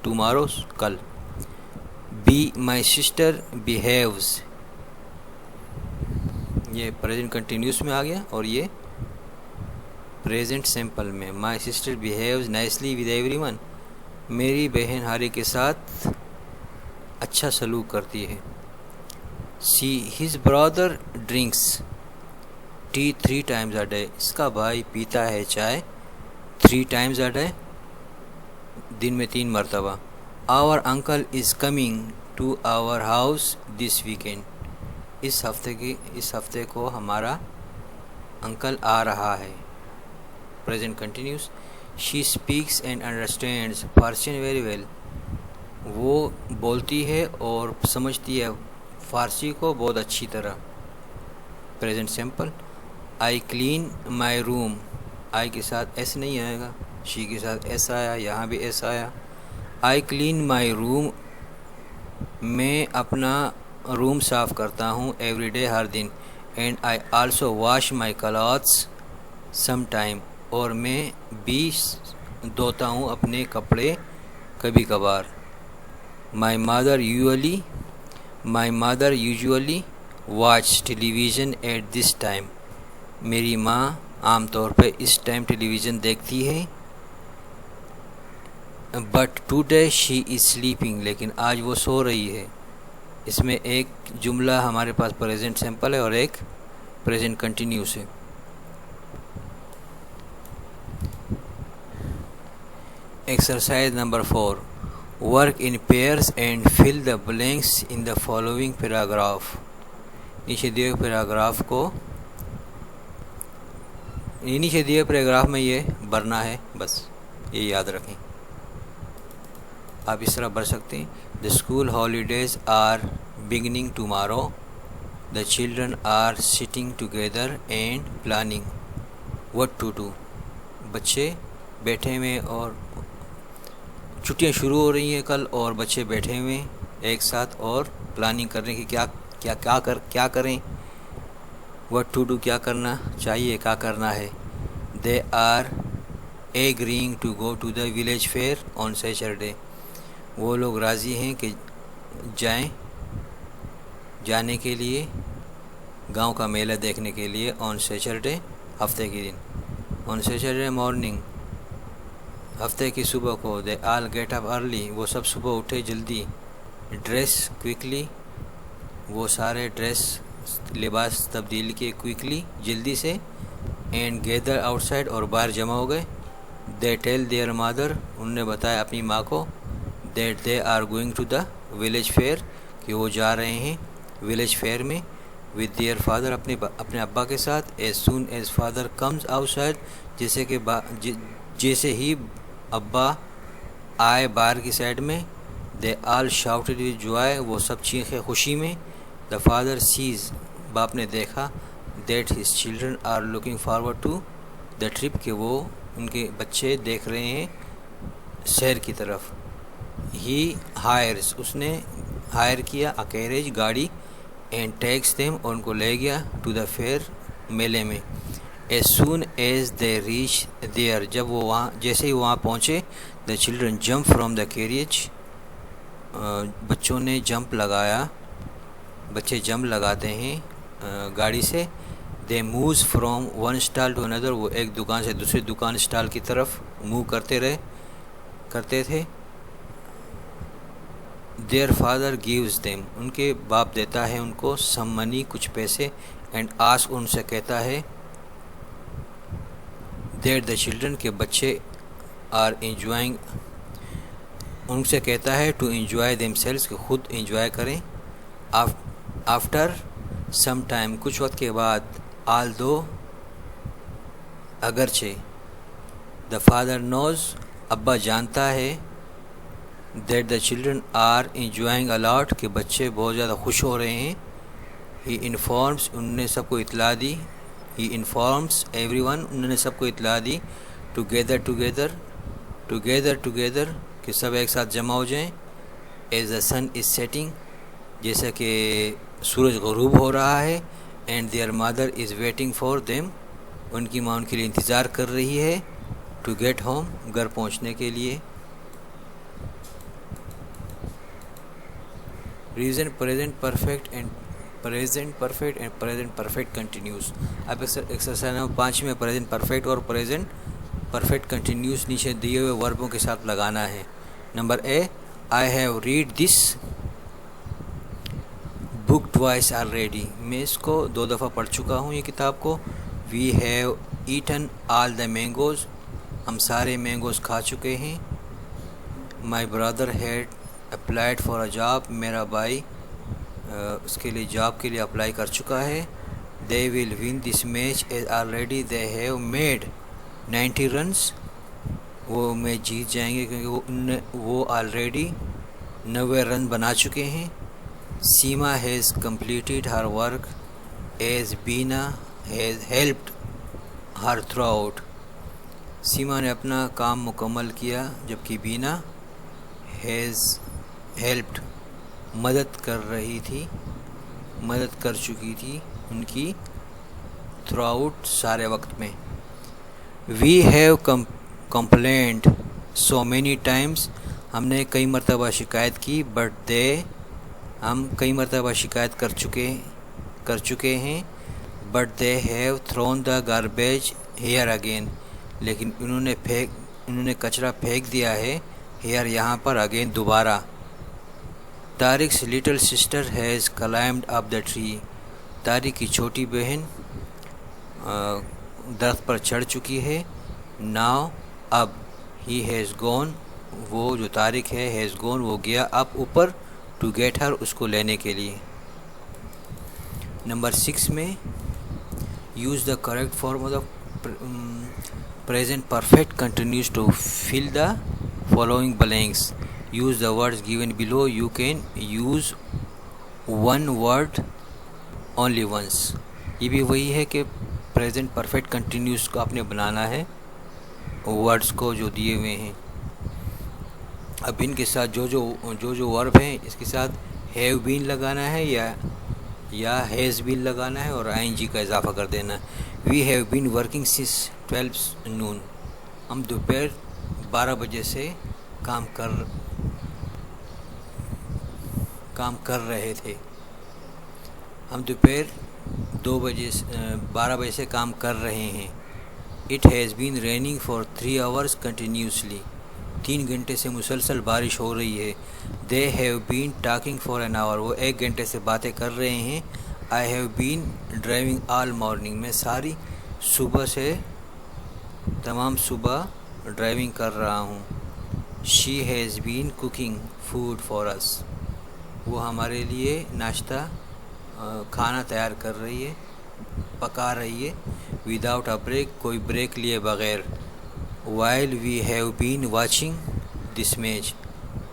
Speaker 1: ٹمارو، کل. بی مائی سسٹر بیہیوز، یہ پریزنٹ کنٹینیوس میں آ گیا اور یہ پریزنٹ سمپل میں. My sister بیہیوز nicely with every one. میری بہن ہر ایک کے ساتھ اچھا سلوک کرتی ہے. His Brother drinks T 3 times a day. اس کا بھائی پیتا ہے چائے 3 times a day, دن میں 3 مرتبہ. Our uncle is coming to our house this weekend. اس ہفتے کو ہمارا انکل آ رہا ہے. Present continuous. She speaks and understands Persian very well. وہ بولتی ہے اور سمجھتی ہے فارسی کو بہت اچھی طرح. Present simple. I clean my room. I کے ساتھ ایس نہیں آئے گا, شی کے ساتھ ایس آیا, یہاں بھی ایس آیا. I clean my room. میں اپنا روم صاف کرتا ہوں ایوری ڈے, ہر دن. And I also wash my clothes some time. اور میں بھی دھوتا ہوں اپنے کپڑے کبھی کبھار. My mother usually watch television at this time. میری ماں عام طور پہ اس ٹائم ٹیلی ویژن دیکھتی ہے. But today she is sleeping. لیکن آج وہ سو رہی ہے. اس میں ایک جملہ ہمارے پاس پریزنٹ سمپل ہے اور ایک پریزنٹ کنٹینیوس ہے. Exercise number 4. Work in pairs and fill the blanks in the following paragraph. نیچے دیے پیراگراف میں یہ بھرنا ہے, بس یہ یاد رکھیں. آپ اس طرح بھر سکتے ہیں. The school holidays are beginning tomorrow. The children are sitting together and planning what to do. بچے بیٹھے ہوئے اور چھٹیاں شروع ہو رہی ہیں کل, اور بچے بیٹھے ہوئے ایک ساتھ اور پلاننگ کرنے کی کیا کریں. وٹ ٹو ڈو کیا کرنا چاہیے, کیا کرنا ہے. They are agreeing to go to the village fair on Saturday. وہ لوگ راضی ہیں کہ جانے کے لیے گاؤں کا میلہ دیکھنے کے لیے آن سیٹرڈے, ہفتے کے دن. آن سیٹرڈے مارننگ, ہفتے کی صبح کو. دے آل گیٹ اپ ارلی. وہ سب صبح اٹھے جلدی. Dress quickly. وہ سارے لباس تبدیل کیے کوئکلی, جلدی سے. And گیدر out side. اور باہر جمع ہو گئے. دے ٹیل دیئر مادر. انہوں نے بتایا اپنی ماں کو. That they are going to the village fair. کہ وہ جا رہے ہیں ولیج فیئر میں. With their father. اپنے ابا کے ساتھ. As soon as father comes outside. جیسے ہی ابا آئے باہر کی سائڈ میں. They all shouted with joy. وہ سب چیخے خوشی میں. The father sees. باپ نے دیکھا. That his children are looking forward to the trip. کہ وہ ان کے بچے دیکھ رہے ہیں سیر کی طرف. ہی ہائرس. اس نے ہائر کیا اے کیریج, گاڑی. And takes them. اور ان کو لے گیا ٹو دا فیئر, میلے میں. As soon as they reach their. جیسے ہی وہاں پہنچے. The children jump from the carriage. بچوں نے جمپ لگایا. بچے جمپ لگاتے ہیں گاڑی سے. They moves from one stall to another. وہ ایک دکان سے دوسری دکان اسٹال کی طرف موو کرتے تھے. Their father gives them. ان کے باپ دیتا ہے ان کو سم منی, کچھ پیسے. And ask. ان سے کہتا ہے دیٹ دا چلڈرن. کے بچے آر انجوائنگ. ان سے کہتا ہے ٹو انجوائے دیم سیلس. کہ خود انجوائے کریں. After some time. کچھ وقت کے بعد. Although. اگرچہ. The father knows. ابا جانتا ہے. That the children are enjoying a lot. کہ بچے بہت زیادہ خوش ہو رہے ہیں. He informs. انہوں نے سب کو اطلاع دی. He informs everyone. انہوں نے سب کو اطلاع دی. ٹوگیدر کہ سب ایک ساتھ جمع ہو جائیں. As the sun is setting. جیسا کہ سورج غروب ہو رہا ہے. And their mother is waiting for them. ان کی ماں ان کے لیے انتظار کر رہی ہے. To get home. گھر پہنچنے کے لیے. Reason present perfect and present perfect and present perfect continuous. اب ایکسرسائز نمبر 5 میں پریزنٹ پرفیکٹ اور پریزنٹ پرفیکٹ کنٹینیوس نیچے دیے ہوئے وربوں کے ساتھ لگانا ہے. Number A, I have read this book twice already. میں اس کو 2 دفعہ پڑھ چکا ہوں یہ کتاب کو. We have eaten all the mangoes. ہم سارے مینگوز کھا چکے ہیں. My brother had applied for a job. میرا بھائی اس کے لیے جاب کے لیے اپلائی کر چکا ہے. They will win this match as already they have made 90 runs. وہ میچ جیت جائیں گے کیونکہ وہ آلریڈی 90 رن بنا چکے ہیں. Seema has completed her work as Beena has helped her throughout. Seema نے اپنا کام مکمل کیا جبکہ بینا ہیز ہیلپڈ مدد کر چکی تھی ان کی تھرو آؤٹ سارے وقت میں. We have complained so many times. ہم نے کئی مرتبہ شکایت کی. بٹ ہم کئی مرتبہ شکایت کر چکے ہیں. But they have thrown the garbage here again. لیکن انہوں نے کچرا پھینک دیا ہے ہیئر یہاں پر اگین دوبارہ. Tariq's little sister has climbed up the tree. Tariq کی چھوٹی بہن درخت پر چڑھ چکی ہے. ناؤ اب ہی ہیز گون. وہ جو طارق ہے ہیز گون وہ گیا اب اوپر ٹو گیٹ ہر اس کو لینے کے لیے. نمبر 6 میں use the correct form of present perfect continues to fill the following blanks. Use the words given below. You can use one word only once. یہ بھی وہی ہے کہ present perfect continuous کو آپ نے بنانا ہے words کو جو دیے ہوئے ہیں. اب ان کے ساتھ جو ورب ہیں اس کے ساتھ have been لگانا ہے یا has been لگانا ہے اور ing کا اضافہ کر دینا ہے. We have been working since 12 noon. ہم دوپہر 12 بجے سے کام کر رہے تھے. ہم دوپہر 12 بجے سے کام کر رہے ہیں. It has been raining for 3 hours continuously. 3 گھنٹے سے مسلسل بارش ہو رہی ہے. They have been talking for an hour. وہ 1 گھنٹے سے باتیں کر رہے ہیں. I have been driving all morning. میں ساری صبح سے تمام صبح ڈرائیونگ کر رہا ہوں. She has been cooking food for us. وہ ہمارے لیے ناشتہ کھانا تیار کر رہی ہے, پکا رہی ہے. Without a break, کوئی بریک لیے بغیر. While we have been watching this match.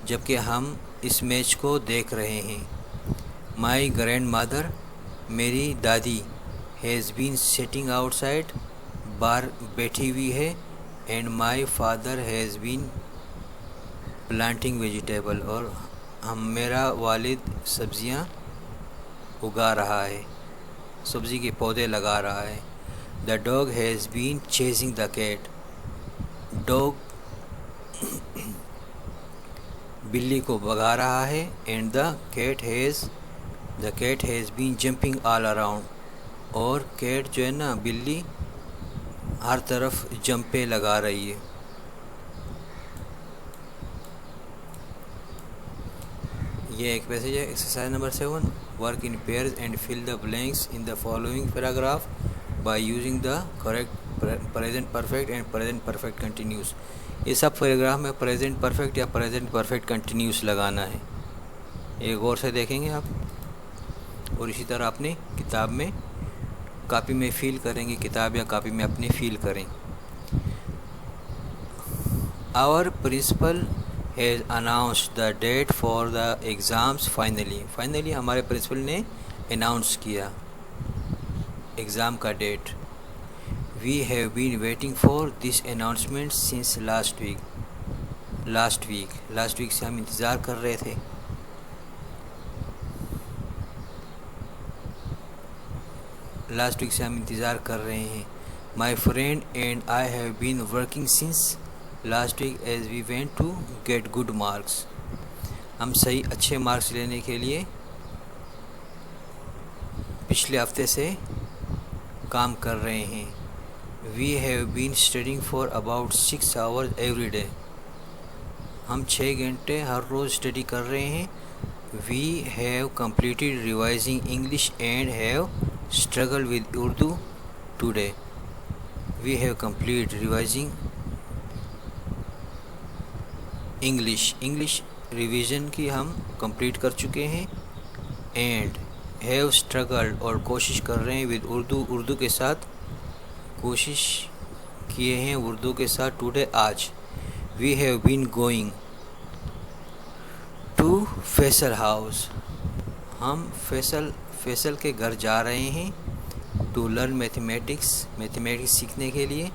Speaker 1: جبکہ ہم اس میچ کو دیکھ رہے ہیں. My grandmother, میری دادی, has been sitting outside, باہر بیٹھی ہوئی ہے. And my father has been planting vegetable. اور میرا والد سبزیاں اگا رہا ہے, سبزی کے پودے لگا رہا ہے. The dog has been chasing the cat. Dog بلی کو بھگا رہا ہے. And the cat has been jumping all around. اور کیٹ جو ہے نا بلی ہر طرف جمپیں لگا رہی ہے. یہ ایک پیسج ہے. Exercise number 7. Work in pairs and fill the blanks in the following paragraph by using the correct present perfect and present perfect continuous. یہ سب پیراگراف میں پریزنٹ پرفیکٹ یا پریزنٹ پرفیکٹ کنٹینیوس لگانا ہے. یہ غور سے دیکھیں گے آپ, اور اسی طرح اپنے کتاب میں کاپی میں فیل کریں گے, کتاب یا کاپی میں اپنے فیل کریں. Our principal has announced the date for the exams finally. Finally ہمارے پرنسپل نے اناؤنس کیا ایگزام کا date. We have been waiting for this announcement since last week. last week سے ہم انتظار کر رہے تھے. لاسٹ ویک سے ہم انتظار کر رہے ہیں. My friend and I have been working since last week as we went to get good marks. ہم صحیح اچھے مارکس لینے کے لیے پچھلے ہفتے سے کام کر رہے ہیں. We have been studying for about 6 hours every day. ہم 6 گھنٹے ہر روز اسٹڈی کر رہے ہیں. We have completed revising English and have struggled with Urdu today. We have completed revising English revision کی ہم کمپلیٹ کر چکے ہیں. اینڈ ہیو اسٹرگلڈ اور کوشش کر رہے ہیں ود اردو کے ساتھ کوشش کیے ہیں اردو کے ساتھ ٹوڈے آج. We have been going to Faisal house. ہم فیصل کے گھر جا رہے ہیں. ٹو لرن میتھمیٹکس سیکھنے کے لیے.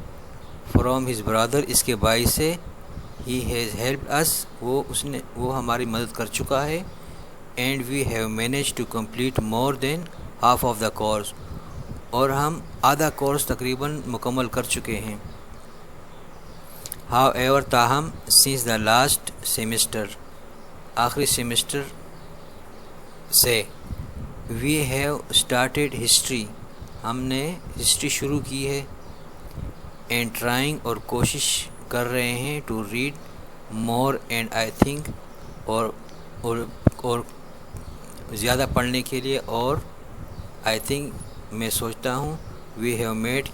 Speaker 1: فرام ہز برادر اس کے بھائی سے. ہی ہیز ہیلپڈ اس وہ ہماری مدد کر چکا ہے. And we have manage to complete more than half of the course اور ہم آدھا کورس تقریباً مکمل کر چکے ہیں. ہاؤ ایور تاہم سنس دا لاسٹ سیمسٹر آخری سیمسٹر سے. وی ہیو اسٹارٹیڈ ہسٹری ہم نے ہسٹری شروع کی ہے. اینڈ ٹرائنگ اور کوشش کر رہے ہیں to read more and I think اور زیادہ پڑھنے کے لیے اور آئی تھنک میں سوچتا ہوں. We have made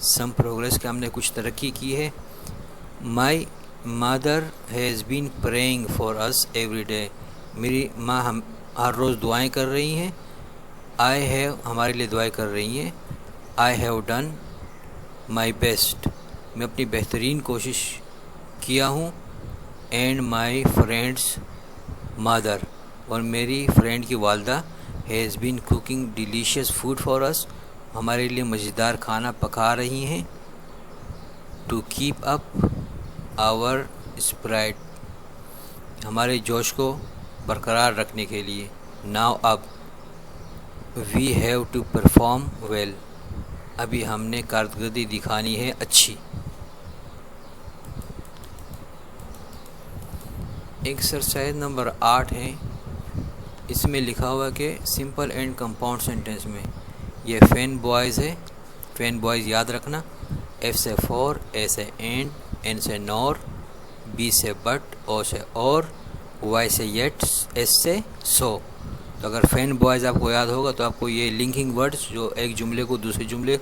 Speaker 1: some progress کہ ہم نے کچھ ترقی کی ہے. My mother has been praying for us every day میری ماں ہر روز دعائیں کر رہی ہیں. آئی ہیو ہمارے لیے دعائیں کر رہی ہیں. I have done my best میں اپنی بہترین کوشش کیا ہوں. اینڈ مائی فرینڈس مادر اور میری فرینڈ کی والدہ has been cooking delicious food for us ہمارے لیے مزیدار کھانا پکا رہی ہیں. To keep up our spirit ہمارے جوش کو برقرار رکھنے کے لیے. ناؤ اب we have to perform well ابھی ہم نے کارکردگی دکھانی ہے اچھی. ایکسرسائز نمبر 8 ہے. اس میں لکھا ہوا کہ سمپل اینڈ کمپاؤنڈ سینٹینس میں یہ فین بوائز ہے. فین بوائز یاد رکھنا. ایف سے فور, اے سے اینڈ, این سے نور, بی سے بٹ, او سے اور, وائی سے یٹ, ایس سے سو. تو اگر فین بوائز آپ کو یاد ہوگا تو آپ کو یہ لنکنگ ورڈز جو ایک جملے کو دوسرے جملے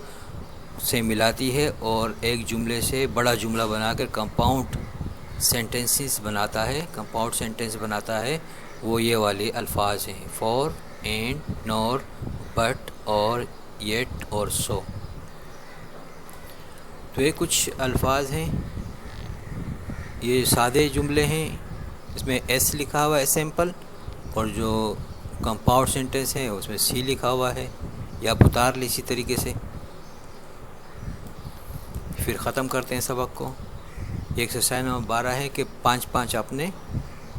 Speaker 1: سے ملاتی ہے اور ایک جملے سے بڑا جملہ بنا کر کمپاؤنڈ سینٹینسز بناتا ہے وہ یہ والے الفاظ ہیں. فور, اینڈ, نور, بٹ اور یٹ اور سو. تو یہ کچھ الفاظ ہیں. یہ سادے جملے ہیں. اس میں ایس لکھا ہوا ہے سیمپل اور جو کمپاؤنڈ سینٹینس ہے اس میں سی لکھا ہوا ہے یا آپ اتار لیں اسی طریقے سے. پھر ختم کرتے ہیں سبق کو. ایکسرسائز نمبر 12 ہے کہ 5 آپ نے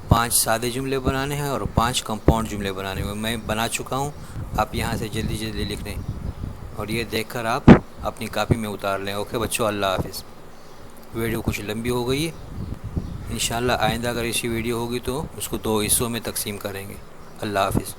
Speaker 1: 5 سادے جملے بنانے ہیں اور 5 کمپاؤنڈ جملے بنانے ہیں. میں بنا چکا ہوں. آپ یہاں سے جلدی لکھ لیں اور یہ دیکھ کر آپ اپنی کاپی میں اتار لیں. اوکے بچوں, اللہ حافظ. ویڈیو کچھ لمبی ہو گئی ہے. انشاءاللہ آئندہ اگر ایسی ویڈیو ہوگی تو اس کو 2 حصوں میں تقسیم کریں گے. اللہ حافظ.